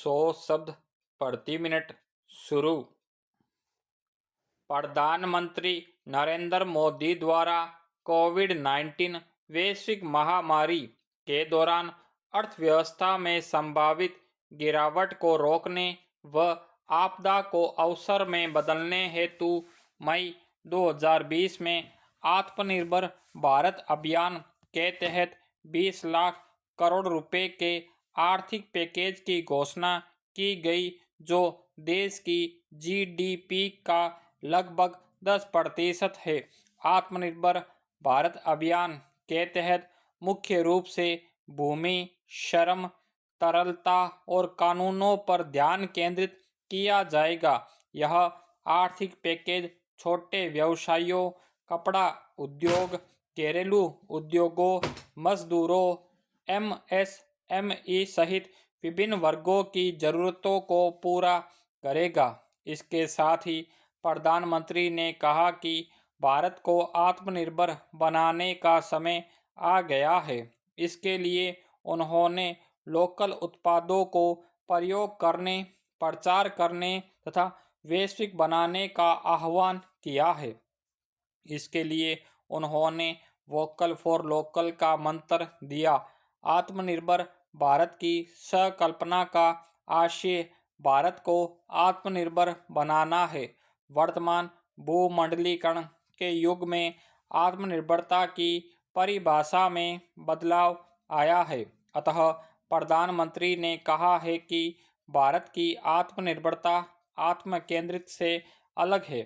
100 शब्द प्रति मिनट शुरू। प्रधानमंत्री नरेंद्र मोदी द्वारा कोविड-19 वैश्विक महामारी के दौरान अर्थव्यवस्था में संभावित गिरावट को रोकने व आपदा को अवसर में बदलने हेतु मई 2020 में आत्मनिर्भर भारत अभियान के तहत 20 लाख करोड़ रुपए के आर्थिक पैकेज की घोषणा की गई, जो देश की जीडीपी का लगभग 10% है। आत्मनिर्भर भारत अभियान के तहत मुख्य रूप से भूमि, श्रम, तरलता और कानूनों पर ध्यान केंद्रित किया जाएगा। यह आर्थिक पैकेज छोटे व्यवसायों, कपड़ा उद्योग, घरेलू उद्योगों, मजदूरों, एमएसएमई सहित विभिन्न वर्गों की जरूरतों को पूरा करेगा। इसके साथ ही प्रधानमंत्री ने कहा कि भारत को आत्मनिर्भर बनाने का समय आ गया है। इसके लिए उन्होंने लोकल उत्पादों को प्रयोग करने, प्रचार करने तथा वैश्विक बनाने का आह्वान किया है। इसके लिए उन्होंने वोकल फॉर लोकल का मंत्र दिया। आत्मनिर्भर भारत की संकल्पना का आशय भारत को आत्मनिर्भर बनाना है। वर्तमान भूमंडलीकरण के युग में आत्मनिर्भरता की परिभाषा में बदलाव आया है। अतः प्रधानमंत्री ने कहा है कि भारत की आत्मनिर्भरता आत्मकेंद्रित से अलग है।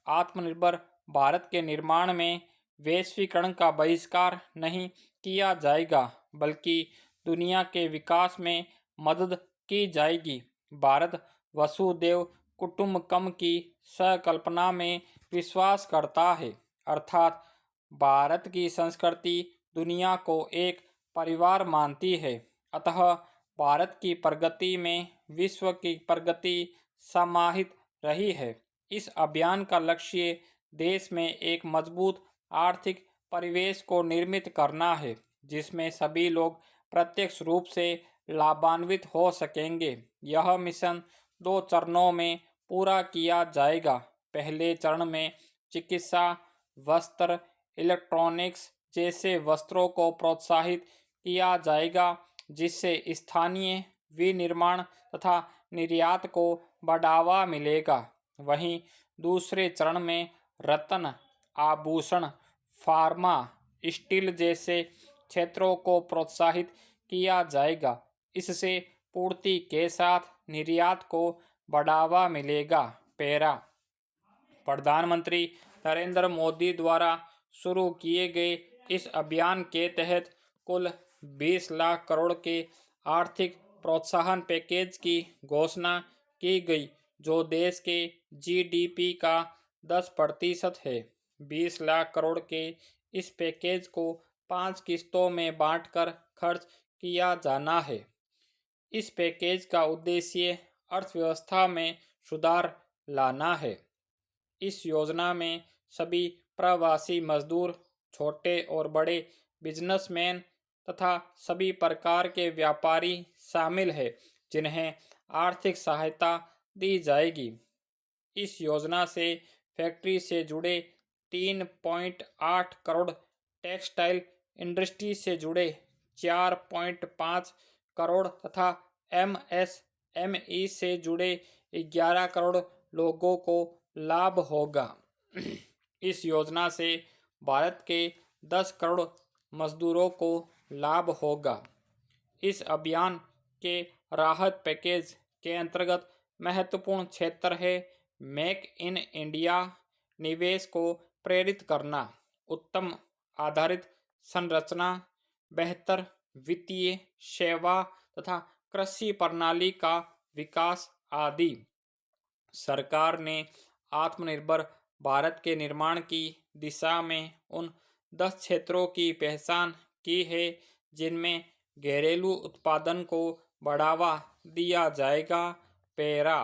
आत्मनिर्भर भारत के निर्माण में वैश्वीकरण का बहिष्कार नहीं किया जाएगा, बल्कि दुनिया के विकास में मदद की जाएगी। भारत वसुधैव कुटुंबकम की संकल्पना में विश्वास करता है, अर्थात भारत की संस्कृति दुनिया को एक परिवार मानती है। अतः भारत की प्रगति में विश्व की प्रगति समाहित रही है। इस अभियान का लक्ष्य देश में एक मजबूत आर्थिक परिवेश को निर्मित करना है, जिसमें सभी लोग प्रत्यक्ष रूप से लाभान्वित हो सकेंगे। यह मिशन 2 चरणों में पूरा किया जाएगा। पहले चरण में चिकित्सा, वस्त्र, इलेक्ट्रॉनिक्स जैसे वस्त्रों को प्रोत्साहित किया जाएगा, जिससे स्थानीय विनिर्माण तथा निर्यात को बढ़ावा मिलेगा। वहीं दूसरे चरण में रत्न, आभूषण, फार्मा, स्टील जैसे क्षेत्रों को प्रोत्साहित किया जाएगा। इससे पूर्ति के साथ निर्यात को बढ़ावा मिलेगा। पैरा प्रधानमंत्री नरेंद्र मोदी द्वारा शुरू किए गए इस अभियान के तहत कुल 20 लाख करोड़ के आर्थिक प्रोत्साहन पैकेज की घोषणा की गई, जो देश के जीडीपी का 10% है। 20 लाख करोड़ के इस पैकेज को 5 किस्तों में बांटकर खर्च किया जाना है। इस पैकेज का उद्देश्य अर्थव्यवस्था में सुधार लाना है। इस योजना में सभी प्रवासी मजदूर, छोटे और बड़े बिजनेसमैन तथा सभी प्रकार के व्यापारी शामिल हैं, जिन्हें आर्थिक सहायता दी जाएगी। इस योजना से फैक्ट्री से जुड़े 3.8 करोड़, टेक्सटाइल इंडस्ट्री से जुड़े 4.5 करोड़ तथा एमएसएमई से जुड़े 11 करोड़ लोगों को लाभ होगा। इस योजना से भारत के 10 करोड़ मजदूरों को लाभ होगा। इस अभियान के राहत पैकेज के अंतर्गत महत्वपूर्ण क्षेत्र है मेक इन इंडिया, निवेश को प्रेरित करना, उत्तम आधारित संरचना, बेहतर वित्तीय सेवा तथा कृषि प्रणाली का विकास आदि। सरकार ने आत्मनिर्भर भारत के निर्माण की दिशा में उन 10 क्षेत्रों की पहचान की है, जिनमें घरेलू उत्पादन को बढ़ावा दिया जाएगा। पैरा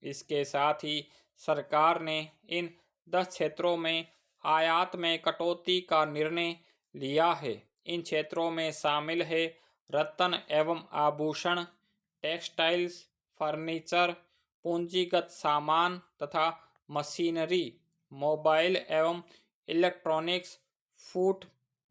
इसके साथ ही सरकार ने इन 10 क्षेत्रों में आयात में कटौती का निर्णय लिया है। इन क्षेत्रों में शामिल है रत्न एवं आभूषण, टेक्सटाइल्स, फर्नीचर, पूंजीगत सामान तथा मशीनरी, मोबाइल एवं electronics, food,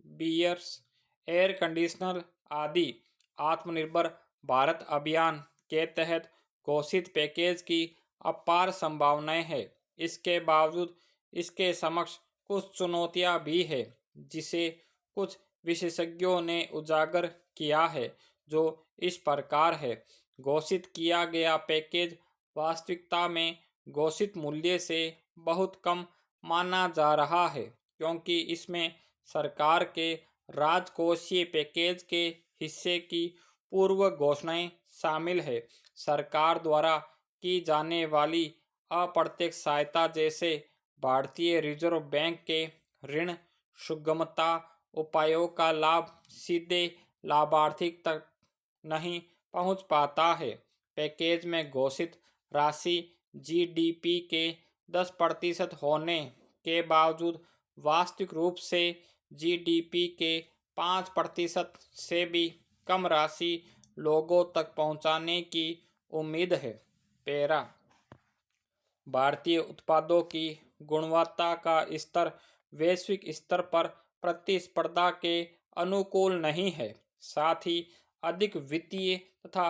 beers, air conditioner आदि आत्मनिर्भर भारत अभियान के तहत घोषित पैकेज की अपार संभावनाएं हैं। इसके बावजूद इसके समक्ष कुछ चुनौतियां भी है, जिसे कुछ विशेषज्ञों ने उजागर किया है, जो इस प्रकार है। घोषित किया गया पैकेज वास्तविकता में घोषित मूल्य से बहुत कम माना जा रहा है, क्योंकि इसमें सरकार के राजकोषीय पैकेज के हिस्से की पूर्व घोषणाएं शामिल है। सरकार द्वारा की जाने वाली अप्रत्यक्ष सहायता, जैसे भारतीय रिजर्व बैंक के ऋण सुगमता उपायों का लाभ सीधे लाभार्थी तक नहीं पहुंच पाता है। पैकेज में घोषित राशि जीडीपी के 10% होने के बावजूद वास्तविक रूप से जीडीपी के 5% से भी कम राशि लोगों तक पहुंचाने की उम्मीद है। पैरा भारतीय उत्पादों की गुणवत्ता का स्तर वैश्विक स्तर पर प्रतिस्पर्धा के अनुकूल नहीं है। साथ ही अधिक वित्तीय तथा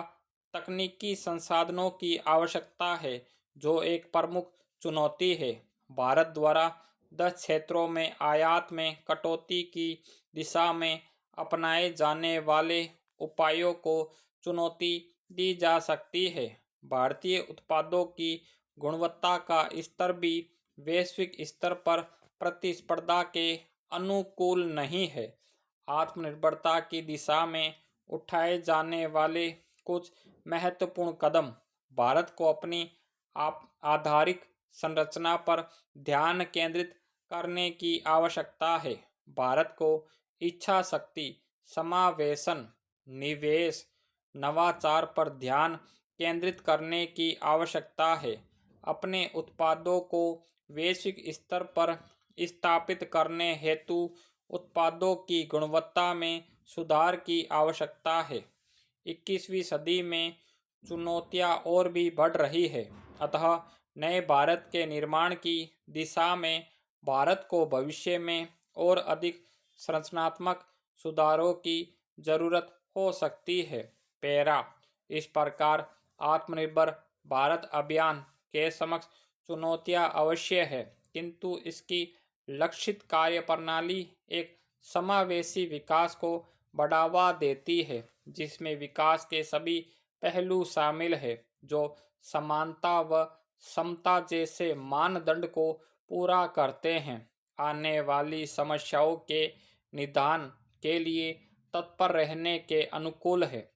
तकनीकी संसाधनों की आवश्यकता है, जो एक प्रमुख चुनौती है। भारत द्वारा 10 क्षेत्रों में आयात में कटौती की दिशा में अपनाए जाने वाले उपायों को चुनौती दी जा सकती है। भारतीय उत्पादों की गुणवत्ता का स्तर भी वैश्विक स्तर पर प्रतिस्पर्धा के अनुकूल नहीं है। आत्मनिर्भरता की दिशा में उठाए जाने वाले कुछ महत्वपूर्ण कदम: भारत को अपनी आधारिक संरचना पर ध्यान केंद्रित करने की आवश्यकता है। भारत को इच्छा शक्ति, समावेशन, निवेश, नवाचार पर ध्यान केंद्रित करने की आवश्यकता है। अपने उत्पादों को वैश्विक स्तर पर स्थापित करने हेतु उत्पादों की गुणवत्ता में सुधार की आवश्यकता है। 21वीं सदी में चुनौतियां और भी बढ़ रही है, अतः नए भारत के निर्माण की दिशा में भारत को भविष्य में और अधिक संरचनात्मक सुधारों की जरूरत हो सकती है। पैरा इस प्रकार आत्मनिर्भर भारत अभियान के समक्ष चुनौतियां अवश्य है, किंतु इसकी लक्षित कार्यप्रणाली एक समावेशी विकास को बढ़ावा देती है, जिसमें विकास के सभी पहलू शामिल है, जो समानता व समता जैसे मानदंड को पूरा करते हैं। आने वाली समस्याओं के निदान के लिए तत्पर रहने के अनुकूल है।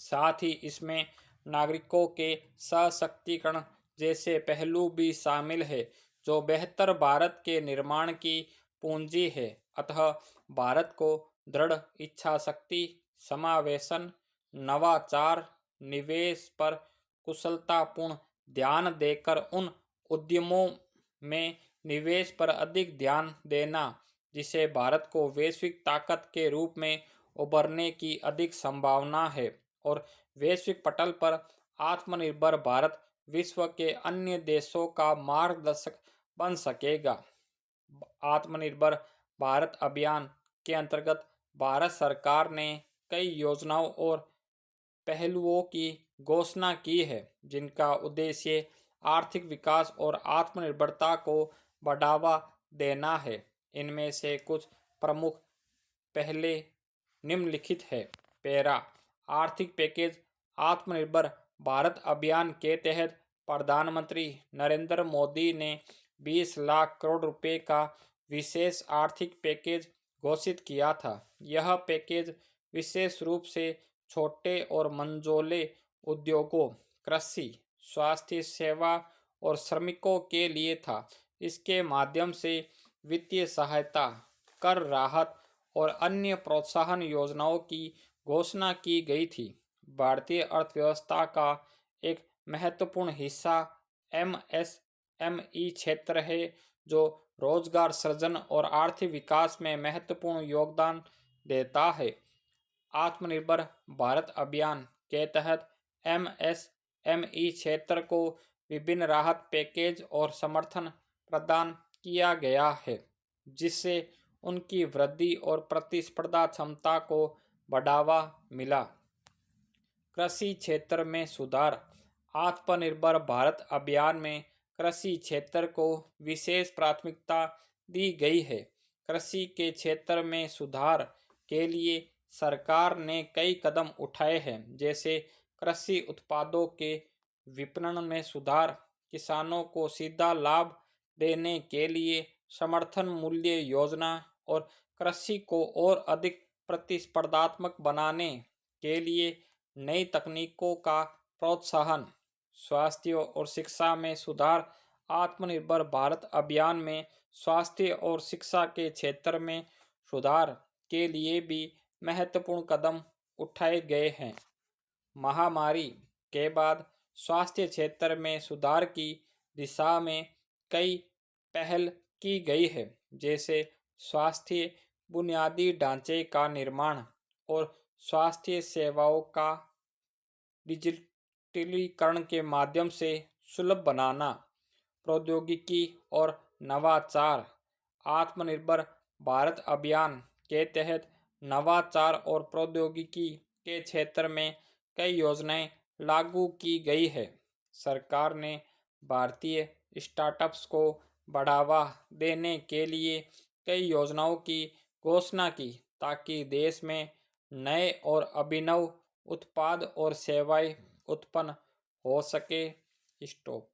साथ ही इसमें नागरिकों के सशक्तिकरण जैसे पहलू भी शामिल है, जो बेहतर भारत के निर्माण की पूंजी है। अतः भारत को दृढ़ इच्छा शक्ति, समावेशन, नवाचार, निवेश पर कुशलतापूर्ण ध्यान देकर उन उद्यमों में निवेश पर अधिक ध्यान देना, जिसे भारत को वैश्विक ताकत के रूप में उभरने की अधिक संभावना है, और वैश्विक पटल पर आत्मनिर्भर भारत विश्व के अन्य देशों का मार्गदर्शक बन सकेगा। आत्मनिर्भर भारत अभियान के अंतर्गत भारत सरकार ने कई योजनाओं और पहलुओं की घोषणा की है, जिनका उद्देश्य आर्थिक विकास और आत्मनिर्भरता को बढ़ावा देना है। इनमें से कुछ प्रमुख पहले निम्नलिखित है। पैरा आर्थिक पैकेज आत्मनिर्भर भारत अभियान के तहत प्रधानमंत्री नरेंद्र मोदी ने 20 लाख करोड़ रुपए का विशेष आर्थिक पैकेज घोषित किया था। यह पैकेज विशेष रूप से छोटे और मंझोले उद्योगों, कृषि, स्वास्थ्य सेवा और श्रमिकों के लिए था। इसके माध्यम से वित्तीय सहायता, कर राहत और अन्य प्रोत्साहन योजनाओं की घोषणा की गई थी। भारतीय अर्थव्यवस्था का एक महत्वपूर्ण हिस्सा एमएसएमई क्षेत्र है, जो रोजगार सृजन और आर्थिक विकास में महत्वपूर्ण योगदान देता है। आत्मनिर्भर भारत अभियान के तहत एमएसएमई क्षेत्र को विभिन्न राहत पैकेज और समर्थन प्रदान किया गया है, जिससे उनकी वृद्धि और प्रतिस्पर्धा क्षमता को बढ़ावा मिला। कृषि क्षेत्र में सुधार। आत्मनिर्भर भारत अभियान में कृषि क्षेत्र को विशेष प्राथमिकता दी गई है। कृषि के क्षेत्र में सुधार के लिए सरकार ने कई कदम उठाए हैं, जैसे कृषि उत्पादों के विपणन में सुधार, किसानों को सीधा लाभ देने के लिए समर्थन मूल्य योजना और कृषि को और अधिक प्रतिस्पर्धात्मक बनाने के लिए नई तकनीकों का प्रोत्साहन। स्वास्थ्य और शिक्षा में सुधार। आत्मनिर्भर भारत अभियान में स्वास्थ्य और शिक्षा के क्षेत्र में सुधार के लिए भी महत्वपूर्ण कदम उठाए गए हैं। महामारी के बाद स्वास्थ्य क्षेत्र में सुधार की दिशा में कई पहल की गई है, जैसे स्वास्थ्य बुनियादी ढांचे का निर्माण और स्वास्थ्य सेवाओं का डिजिटलीकरण के माध्यम से सुलभ बनाना। प्रौद्योगिकी और नवाचार। आत्मनिर्भर भारत अभियान के तहत नवाचार और प्रौद्योगिकी के क्षेत्र में कई योजनाएं लागू की गई है। सरकार ने भारतीय स्टार्टअप्स को बढ़ावा देने के लिए कई योजनाओं की घोषणा की, ताकि देश में नए और अभिनव उत्पाद और सेवाएं उत्पन्न हो सके। स्टॉप।